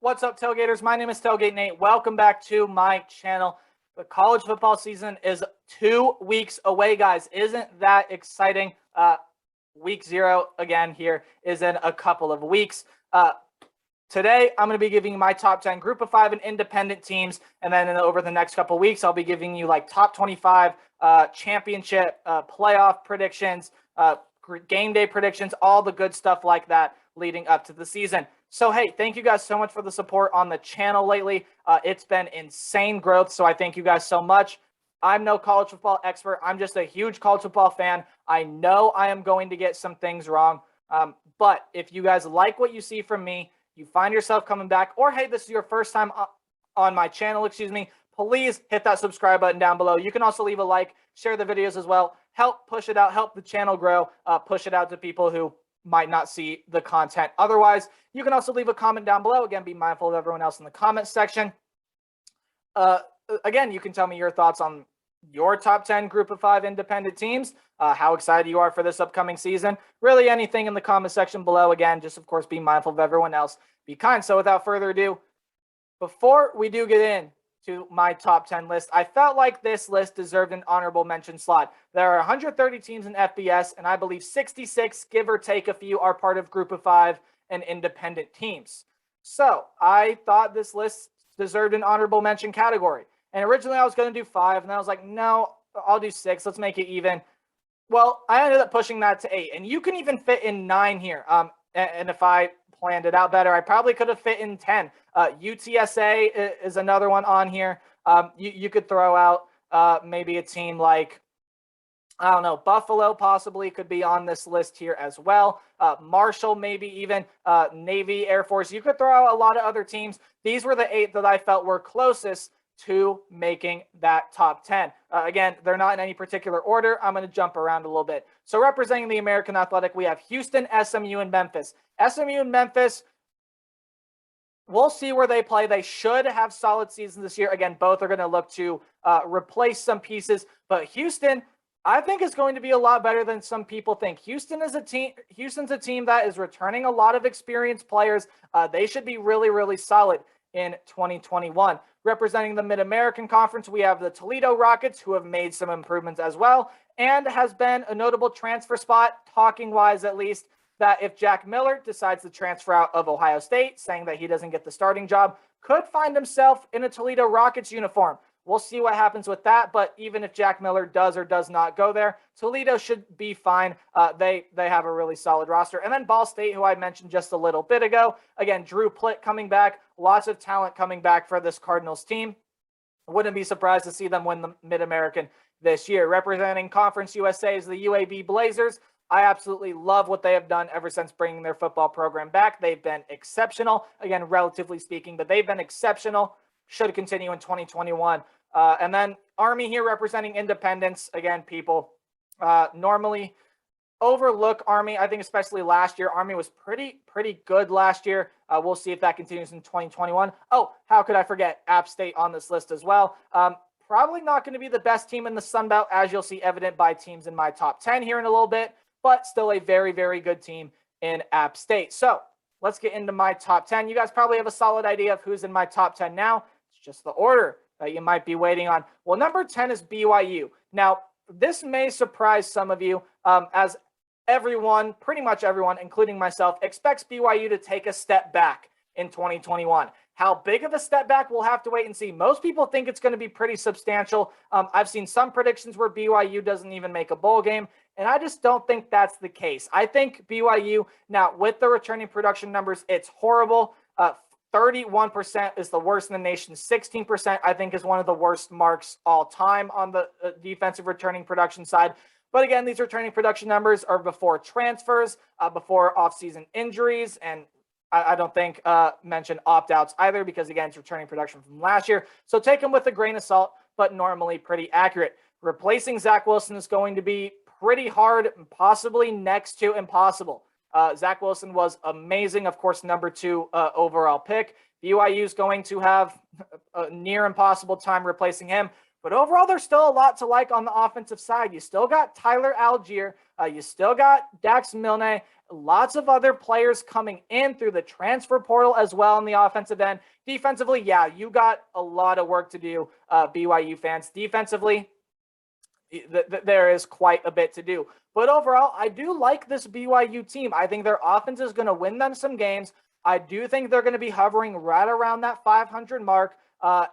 What's up, Tailgaters? My name is Tailgate Nate. Welcome back to my channel. The college football season is 2 weeks away, guys. Isn't that exciting? Week 0 again here is in a couple of weeks. Today, I'm going to be giving you my top 10 group of 5 and independent teams. And then over the next couple of weeks, I'll be giving you like top 25 championship playoff predictions, game day predictions, all the good stuff like that leading up to the season. So, hey, thank you guys so much for the support on the channel lately. It's been insane growth, so I thank you guys so much. I'm no college football expert. I'm just a huge college football fan. I know I am going to get some things wrong, but if you guys like what you see from me, you find yourself coming back, or, hey, this is your first time on my channel, please hit that subscribe button down below. You can also leave a like, share the videos as well. Help push it out, help the channel grow, push it out to people who might not see the content otherwise. You can also leave a comment down below. Again, be mindful of everyone else in the comment section. Again, you can tell me your thoughts on your top 10 group of 5 independent teams, how excited you are for this upcoming season. Really anything in the comment section below. Again, just of course, be mindful of everyone else. Be kind. So without further ado, before we do get in to my top 10 list, I felt like this list deserved an honorable mention slot. There are 130 teams in FBS, and I believe 66, give or take a few, are part of group of 5 and independent teams. So I thought this list deserved an honorable mention category. And originally I was going to do 5, and I was like, no, I'll do 6. Let's make it even. Well, I ended up pushing that to 8, and you can even fit in 9 here. And if I planned it out better, I probably could have fit in 10. UTSA is another one on here. You could throw out maybe a team like, I don't know, Buffalo possibly could be on this list here as well. Marshall, maybe even Navy, Air Force. You could throw out a lot of other teams. These were the 8 that I felt were closest to making that top 10. Again, they're not in any particular order. I'm going to jump around a little bit. So representing the American Athletic, we have Houston, SMU, and Memphis. SMU and Memphis, we'll see where they play. They should have solid seasons this year. Again, both are going to look to replace some pieces. But Houston, I think, is going to be a lot better than some people think. Houston's a team that is returning a lot of experienced players. They should be really, really solid in 2021. Representing the Mid-American Conference, we have the Toledo Rockets, who have made some improvements as well, and has been a notable transfer spot, talking-wise at least, that if Jack Miller decides to transfer out of Ohio State, saying that he doesn't get the starting job, could find himself in a Toledo Rockets uniform. We'll see what happens with that, but even if Jack Miller does or does not go there, Toledo should be fine. They have a really solid roster. And then Ball State, who I mentioned just a little bit ago. Again, Drew Plitt coming back. Lots of talent coming back for this Cardinals team. Wouldn't be surprised to see them win the Mid-American this year. Representing Conference USA is the UAB Blazers. I absolutely love what they have done ever since bringing their football program back. They've been exceptional. Again, relatively speaking, but they've been exceptional. Should continue in 2021. And then Army here representing Independence. Again, people normally overlook Army. I think especially last year, Army was pretty good last year. We'll see if that continues in 2021. Oh, how could I forget App State on this list as well? Probably not going to be the best team in the Sun Belt, as you'll see evident by teams in my top 10 here in a little bit, but still a very, very good team in App State. So let's get into my top 10. You guys probably have a solid idea of who's in my top 10 now. It's just the order that you might be waiting on. Well, number 10 is BYU. Now, this may surprise some of you, as everyone, pretty much everyone, including myself, expects BYU to take a step back in 2021. How big of a step back, we'll have to wait and see. Most people think it's going to be pretty substantial. I've seen some predictions where BYU doesn't even make a bowl game, and I just don't think that's the case. I think BYU, now with the returning production numbers, it's horrible. 31% is the worst in the nation. 16%, I think, is one of the worst marks all time on the defensive returning production side. But again, these returning production numbers are before transfers, before offseason injuries, and I don't think mention opt-outs either, because again, it's returning production from last year. So take them with a grain of salt, but normally pretty accurate. Replacing Zach Wilson is going to be pretty hard, possibly next to impossible. Zach Wilson was amazing, of course, number 2 overall pick. BYU is going to have a near impossible time replacing him. But overall, there's still a lot to like on the offensive side. You still got Tyler Algier. You still got Dax Milne. Lots of other players coming in through the transfer portal as well on the offensive end. Defensively, yeah, you got a lot of work to do, BYU fans. Defensively, there is quite a bit to do. But overall, I do like this BYU team. I think their offense is going to win them some games. I do think they're going to be hovering right around that 500 mark.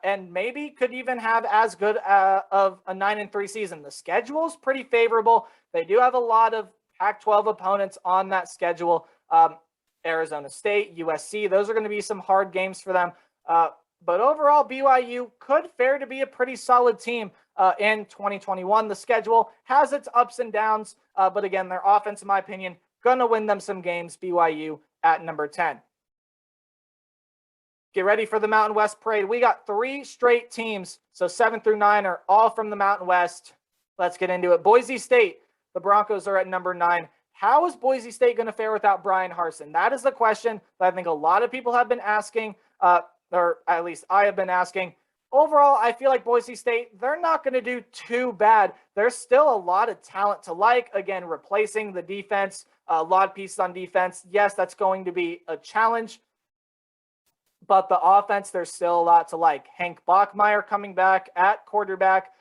And maybe could even have as good of a 9-3 season. The schedule is pretty favorable. They do have a lot of Pac-12 opponents on that schedule. Arizona State, USC, those are going to be some hard games for them. But overall, BYU could fare to be a pretty solid team in 2021. The schedule has its ups and downs, but again, their offense, in my opinion, going to win them some games. BYU at number 10. Get ready for the Mountain West Parade. We got 3 straight teams, so 7 through 9 are all from the Mountain West. Let's get into it. Boise State, the Broncos are at number 9. How is Boise State going to fare without Brian Harsin? That is the question that I think a lot of people have been asking, or at least I have been asking. Overall, I feel like Boise State, they're not going to do too bad. There's still a lot of talent to like. Again, replacing the defense, a lot of pieces on defense. Yes, that's going to be a challenge. But the offense, there's still a lot to like. Hank Bachmeier coming back at quarterback.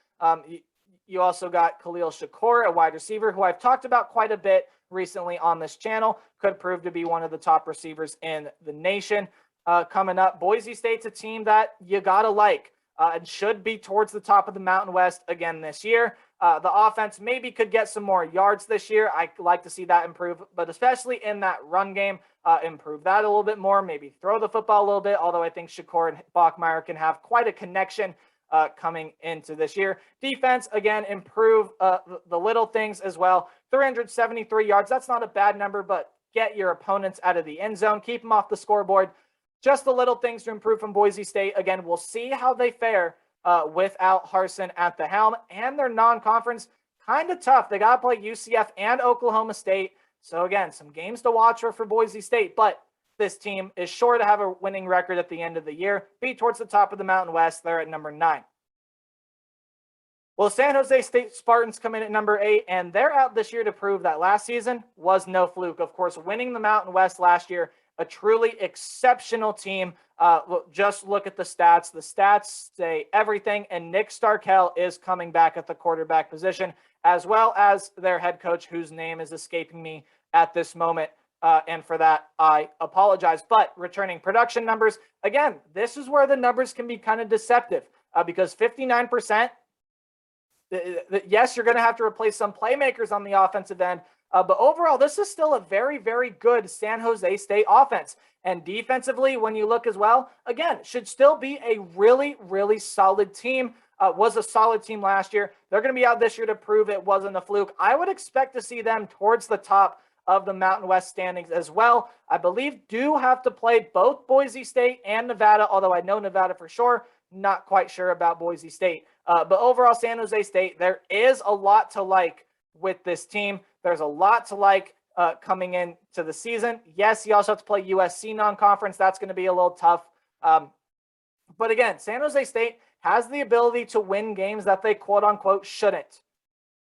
You also got Khalil Shakur, a wide receiver, who I've talked about quite a bit recently on this channel. Could prove to be one of the top receivers in the nation. Coming up, Boise State's a team that you got to like. And should be towards the top of the Mountain West again this year. The offense maybe could get some more yards this year. I like to see that improve, but especially in that run game, improve that a little bit more, maybe throw the football a little bit, although I think Shakur and Bachmeier can have quite a connection coming into this year. Defense, again, improve the little things as well. 373 yards, that's not a bad number, but get your opponents out of the end zone, keep them off the scoreboard. Just the little things to improve from Boise State. Again, we'll see how they fare without Harsin at the helm. And their non-conference, kind of tough. They got to play UCF and Oklahoma State. So, again, some games to watch for Boise State. But this team is sure to have a winning record at the end of the year. Be towards the top of the Mountain West. They're at number 9. Well, San Jose State Spartans come in at number 8, and they're out this year to prove that last season was no fluke. Of course, winning the Mountain West last year, a truly exceptional team. Just look at the stats. The stats say everything, and Nick Starkel is coming back at the quarterback position, as well as their head coach, whose name is escaping me at this moment. And for that, I apologize. But returning production numbers, again, this is where the numbers can be kind of deceptive because 59%, yes, you're going to have to replace some playmakers on the offensive end. But overall, this is still a very, very good San Jose State offense. And defensively, when you look as well, again, should still be a really, really solid team. Was a solid team last year. They're going to be out this year to prove it wasn't a fluke. I would expect to see them towards the top of the Mountain West standings as well. I believe do have to play both Boise State and Nevada, although I know Nevada for sure. Not quite sure about Boise State. But overall, San Jose State, there is a lot to like with this team. There's a lot to like coming into the season. Yes, you also have to play USC non-conference. That's going to be a little tough. But again, San Jose State has the ability to win games that they quote-unquote shouldn't,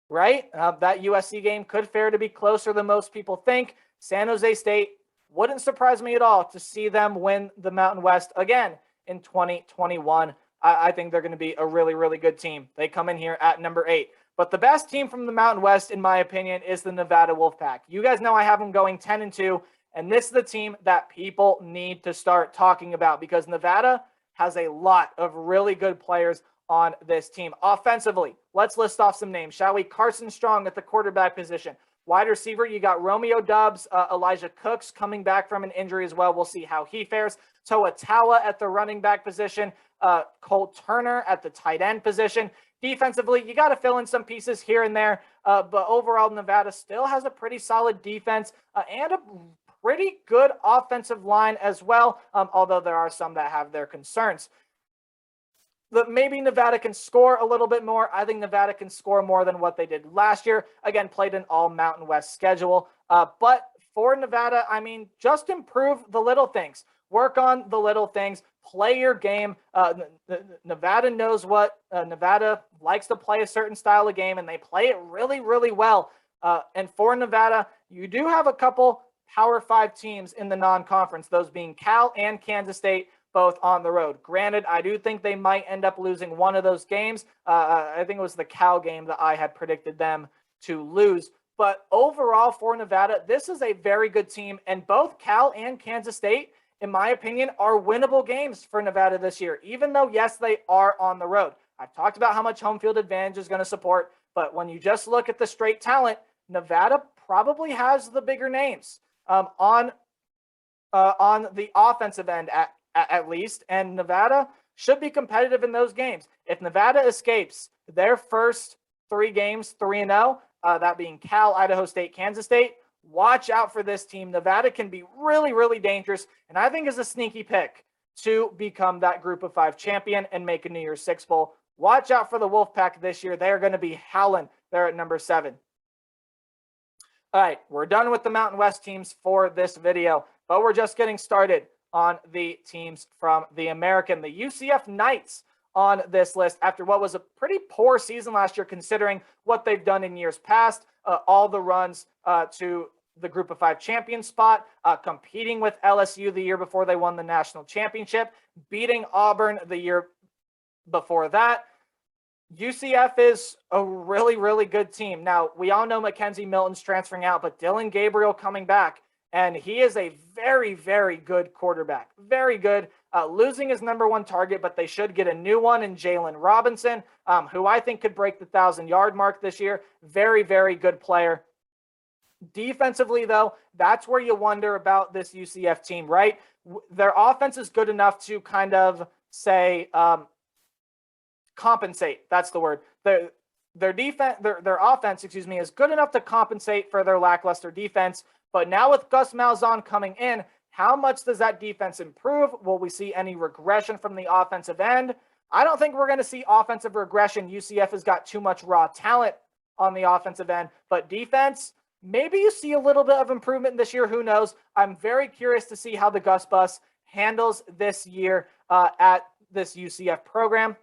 right? That USC game could fare to be closer than most people think. San Jose State wouldn't surprise me at all to see them win the Mountain West again in 2021. I think they're going to be a really, really good team. They come in here at number 8. But the best team from the Mountain West, in my opinion, is the Nevada Wolfpack. You guys know I have them going 10-2, and this is the team that people need to start talking about because Nevada has a lot of really good players on this team. Offensively, let's list off some names, shall we? Carson Strong at the quarterback position. Wide receiver, you got Romeo Doubs, Elijah Cooks coming back from an injury as well. We'll see how he fares. Toa Tawa at the running back position. Cole Turner at the tight end position. Defensively, you got to fill in some pieces here and there. But overall, Nevada still has a pretty solid defense and a pretty good offensive line as well, although there are some that have their concerns. Maybe Nevada can score a little bit more. I think Nevada can score more than what they did last year. Again, played an all Mountain West schedule. But for Nevada, I mean, just improve the little things. Work on the little things. play your game. Nevada knows what Nevada likes to play a certain style of game, and they play it really, really well. And for Nevada, you do have a couple Power 5 teams in the non-conference, those being Cal and Kansas State, both on the road. Granted, I do think they might end up losing one of those games. I think it was the Cal game that I had predicted them to lose. But overall for Nevada, this is a very good team. And both Cal and Kansas State, in my opinion, are winnable games for Nevada this year, even though, yes, they are on the road. I've talked about how much home field advantage is going to support. But when you just look at the straight talent, Nevada probably has the bigger names on the offensive end at least, and Nevada should be competitive in those games. If Nevada escapes their first 3 games, 3-0, that being Cal, Idaho State, Kansas State, watch out for this team. Nevada can be really, really dangerous, and I think is a sneaky pick to become that Group of 5 champion and make a New Year's Six Bowl. Watch out for the Wolfpack this year. They're going to be howling. They're at number 7. All right, we're done with the Mountain West teams for this video, but we're just getting started on the teams from the American. The UCF Knights on this list after what was a pretty poor season last year, considering what they've done in years past, all the runs to the Group of 5 champion spot, competing with LSU the year before they won the national championship, beating Auburn the year before that. UCF is a really, really good team. Now, we all know Mackenzie Milton's transferring out, but Dylan Gabriel coming back, and he is a very, very good quarterback. Very good. Losing his number 1 target, but they should get a new one in Jalen Robinson, who I think could break the 1,000-yard mark this year. Very, very good player. Defensively, though, that's where you wonder about this UCF team, right? Their offense is good enough to kind of say compensate. That's the word. Their offense, is good enough to compensate for their lackluster defense. But now with Gus Malzahn coming in, how much does that defense improve? Will we see any regression from the offensive end? I don't think we're going to see offensive regression. UCF has got too much raw talent on the offensive end, but defense, maybe you see a little bit of improvement this year. Who knows? I'm very curious to see how the Gus Bus handles this year at this UCF program.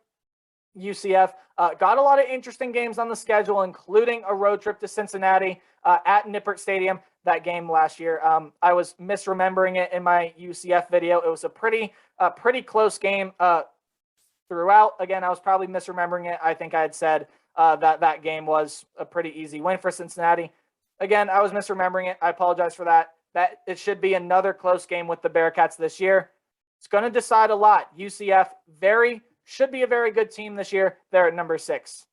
UCF got a lot of interesting games on the schedule, including a road trip to Cincinnati at Nippert Stadium. That game last year, I was misremembering it in my UCF video. It was a pretty close game throughout. Again, I was probably misremembering it. I think I had said that game was a pretty easy win for Cincinnati. Again, I was misremembering it. I apologize for that. That it should be another close game with the Bearcats this year. It's going to decide a lot. UCF should be a very good team this year. They're at number 6.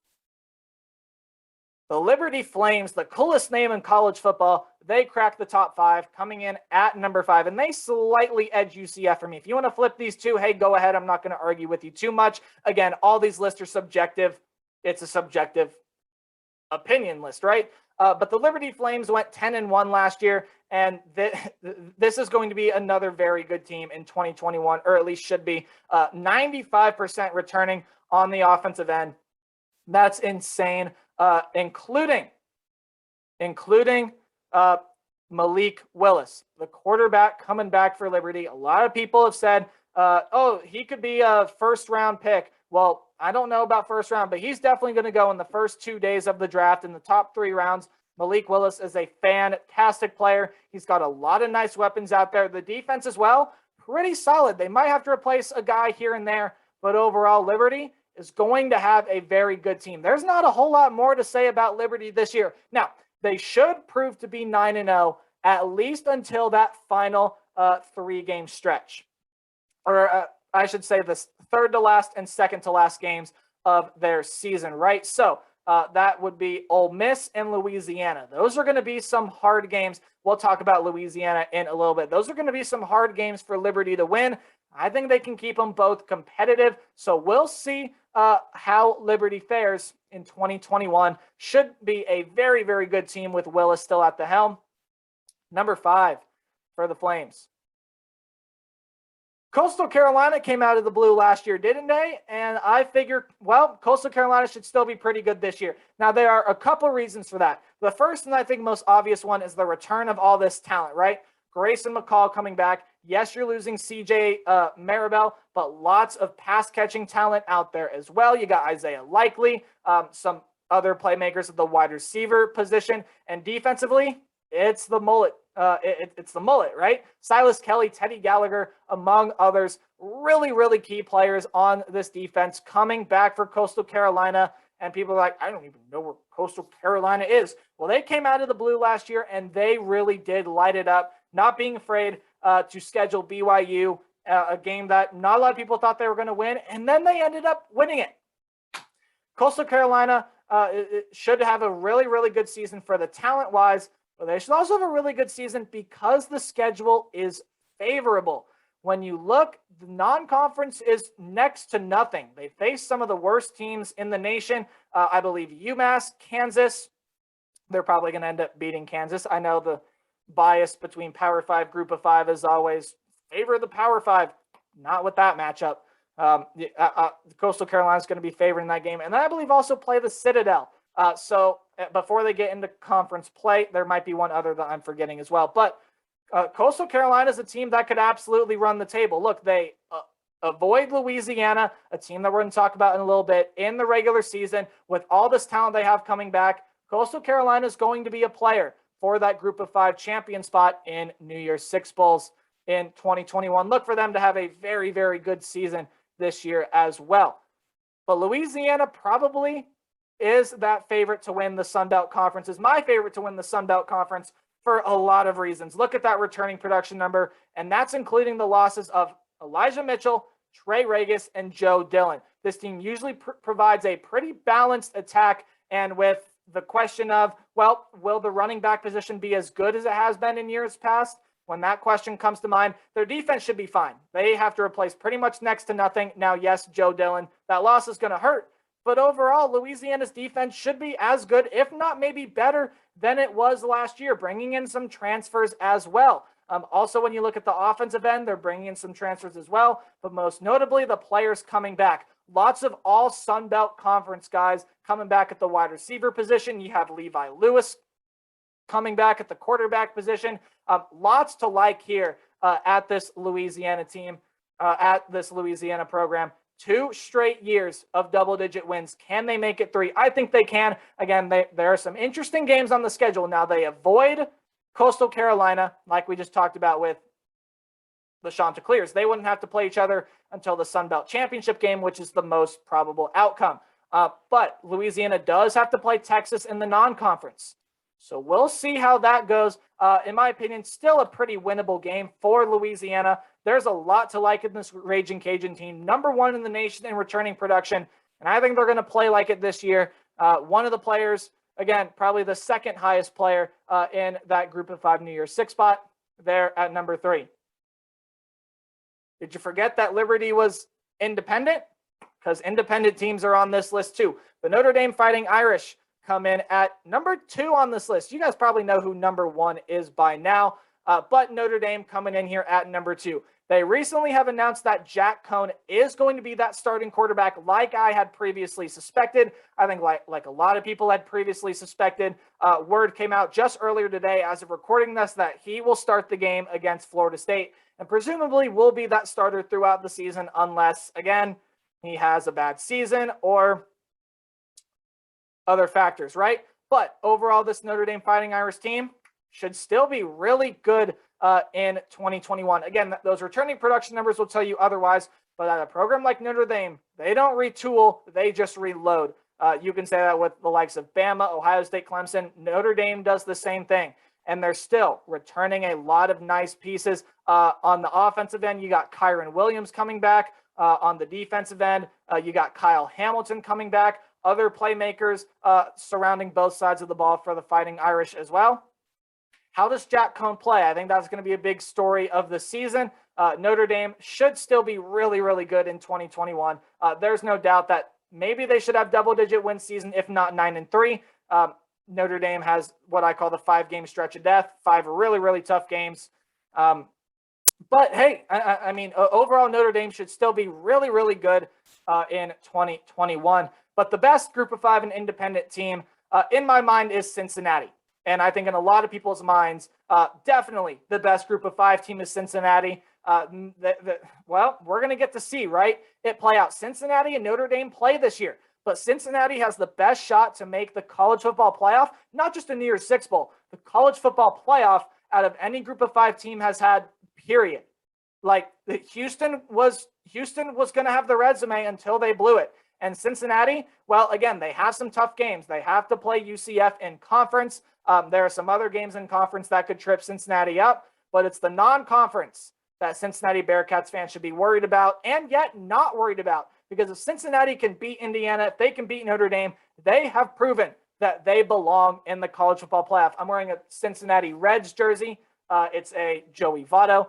The Liberty Flames, the coolest name in college football, they cracked the top 5, coming in at number 5, and they slightly edge UCF for me. If you want to flip these two, hey, go ahead. I'm not going to argue with you too much. Again, all these lists are subjective. It's a subjective opinion list, right? But the Liberty Flames went 10-1 last year, and this is going to be another very good team in 2021, or at least should be. 95% returning on the offensive end. That's insane, including Malik Willis, the quarterback coming back for Liberty. A lot of people have said, oh, he could be a first-round pick. Well, I don't know about first round, but he's definitely going to go in the first 2 days of the draft in the top 3 rounds. Malik Willis is a fantastic player. He's got a lot of nice weapons out there. The defense as well, pretty solid. They might have to replace a guy here and there, but overall, Liberty is going to have a very good team. There's not a whole lot more to say about Liberty this year. Now, they should prove to be 9-0 at least until that final 3-game stretch. Or I should say this third to last and second to last games of their season, right? So that would be Ole Miss and Louisiana. Those are going to be some hard games. We'll talk about Louisiana in a little bit. Those are going to be some hard games for Liberty to win. I think they can keep them both competitive. So we'll see how Liberty fares in 2021. Should be a very, very good team with Willis still at the helm. Number 5 for the Flames. Coastal Carolina came out of the blue last year, didn't they? And I figure, well, Coastal Carolina should still be pretty good this year. Now, there are a couple reasons for that. The first and I think most obvious one is the return of all this talent, right? Grayson McCall coming back. Yes, you're losing CJ Maribel, but lots of pass catching talent out there as well. You got Isaiah Likely, some other playmakers at the wide receiver position, and defensively, it's the mullet. It's the mullet, right? Silas Kelly, Teddy Gallagher, among others, really, really key players on this defense coming back for Coastal Carolina. And people are like, I don't even know where Coastal Carolina is. Well, they came out of the blue last year, and they really did light it up, not being afraid to schedule BYU, a game that not a lot of people thought they were going to win, and then they ended up winning it. Coastal Carolina should have a really, really good season for the talent-wise, but they should also have a really good season because the schedule is favorable. When you look, the non-conference is next to nothing. They face some of the worst teams in the nation. I believe UMass, Kansas. They're probably going to end up beating Kansas. I know the bias between Power 5, Group of 5 is always favor the Power 5. Not with that matchup. Coastal Carolina is going to be favoring that game. And then I believe also play the Citadel. So before they get into conference play, there might be one other that I'm forgetting as well. But Coastal Carolina is a team that could absolutely run the table. Look, they avoid Louisiana, a team that we're going to talk about in a little bit, in the regular season. With all this talent they have coming back, Coastal Carolina is going to be a player for that Group of 5 champion spot in New Year's Six Bowls in 2021. Look for them to have a very, very good season this year as well. But Louisiana probably is that favorite to win the Sun Belt Conference, is my favorite to win the Sun Belt Conference for a lot of reasons. Look at that returning production number, and that's including the losses of Elijah Mitchell, Trey Regis, and Joe Dillon. This team usually provides a pretty balanced attack, and with the question of, well, will the running back position be as good as it has been in years past? When that question comes to mind, their defense should be fine. They have to replace pretty much next to nothing. Now, yes, Joe Dillon, that loss is going to hurt. But overall, Louisiana's defense should be as good, if not maybe better, than it was last year, bringing in some transfers as well. Also, when you look at the offensive end, they're bringing in some transfers as well, but most notably, the players coming back. Lots of all Sun Belt Conference guys coming back at the wide receiver position. You have Levi Lewis coming back at the quarterback position. Lots to like here at this Louisiana team, at this Louisiana program. 2 straight years of double-digit wins. Can they make it 3? I think they can. Again, there are some interesting games on the schedule. Now, they avoid Coastal Carolina, like we just talked about with the Chanticleers. They wouldn't have to play each other until the Sun Belt Championship game, which is the most probable outcome. But Louisiana does have to play Texas in the non-conference. So we'll see how that goes. In my opinion, still a pretty winnable game for Louisiana. There's a lot to like in this Ragin' Cajun team. #1 in the nation in returning production. And I think they're going to play like it this year. One of the players, again, probably the second highest player in that Group of 5 New Year's Six spot there at #3. Did you forget that Liberty was independent? Because independent teams are on this list too. The Notre Dame Fighting Irish come in at #2 on this list. You guys probably know who #1 is by now, but Notre Dame coming in here at #2. They recently have announced that Jack Cohn is going to be that starting quarterback like I had previously suspected. I think like a lot of people had previously suspected. Word came out just earlier today as of recording this that he will start the game against Florida State and presumably will be that starter throughout the season unless, again, he has a bad season or other factors, right? But overall, this Notre Dame Fighting Irish team should still be really good in 2021. Again, those returning production numbers will tell you otherwise, but at a program like Notre Dame, they don't retool, they just reload. You can say that with the likes of Bama, Ohio State, Clemson. Notre Dame does the same thing, and they're still returning a lot of nice pieces. On the offensive end, you got Kyron Williams coming back. On the defensive end, you got Kyle Hamilton coming back. Other playmakers surrounding both sides of the ball for the Fighting Irish as well. How does Jack Cohn play? I think that's going to be a big story of the season. Notre Dame should still be really, really good in 2021. There's no doubt that maybe they should have double-digit win season, if not 9-3. Notre Dame has what I call the 5-game stretch of death, 5 really, really tough games. But hey, I mean, overall, Notre Dame should still be really, really good in 2021. But the best Group of 5 and independent team, in my mind, is Cincinnati. And I think in a lot of people's minds, definitely the best Group of 5 team is Cincinnati. Well, we're going to get to see, right? It play out. Cincinnati and Notre Dame play this year, but Cincinnati has the best shot to make the college football playoff, not just a New Year's Six Bowl, the college football playoff out of any group of 5 team has had, period. Like Houston was going to have the resume until they blew it. And Cincinnati, well, again, they have some tough games. They have to play UCF in conference. There are some other games in conference that could trip Cincinnati up, but it's the non-conference that Cincinnati Bearcats fans should be worried about and yet not worried about. Because if Cincinnati can beat Indiana, if they can beat Notre Dame, they have proven that they belong in the college football playoff. I'm wearing a Cincinnati Reds jersey. It's a Joey Votto.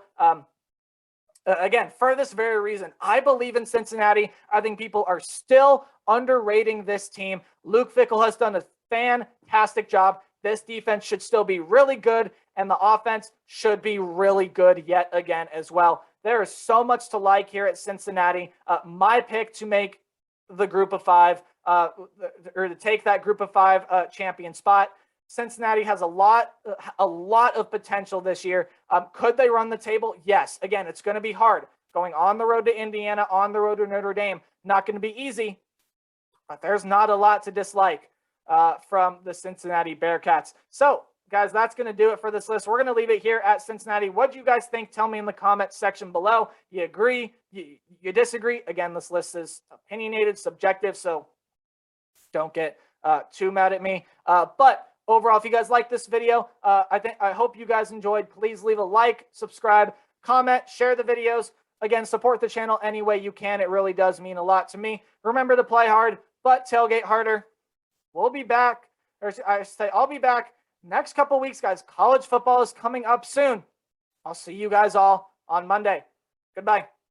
Again, for this very reason, I believe in Cincinnati. I think people are still underrating this team. Luke Fickell has done a fantastic job. This defense should still be really good, and the offense should be really good yet again as well. There is so much to like here at Cincinnati. My pick to make the group of 5, or to take that group of 5 champion spot. Cincinnati has a lot of potential this year. Could they run the table? Yes. Again, it's going to be hard. Going on the road to Indiana, on the road to Notre Dame, not going to be easy, but there's not a lot to dislike from the Cincinnati Bearcats. So, guys, that's going to do it for this list. We're going to leave it here at Cincinnati. What do you guys think? Tell me in the comments section below. You agree? You disagree? Again, this list is opinionated, subjective, so don't get too mad at me. But overall, if you guys like this video, I hope you guys enjoyed. Please leave a like, subscribe, comment, share the videos. Again, support the channel any way you can. It really does mean a lot to me. Remember to play hard, but tailgate harder. We'll be back, or I should say I'll be back next couple weeks, guys. College football is coming up soon. I'll see you guys all on Monday. Goodbye.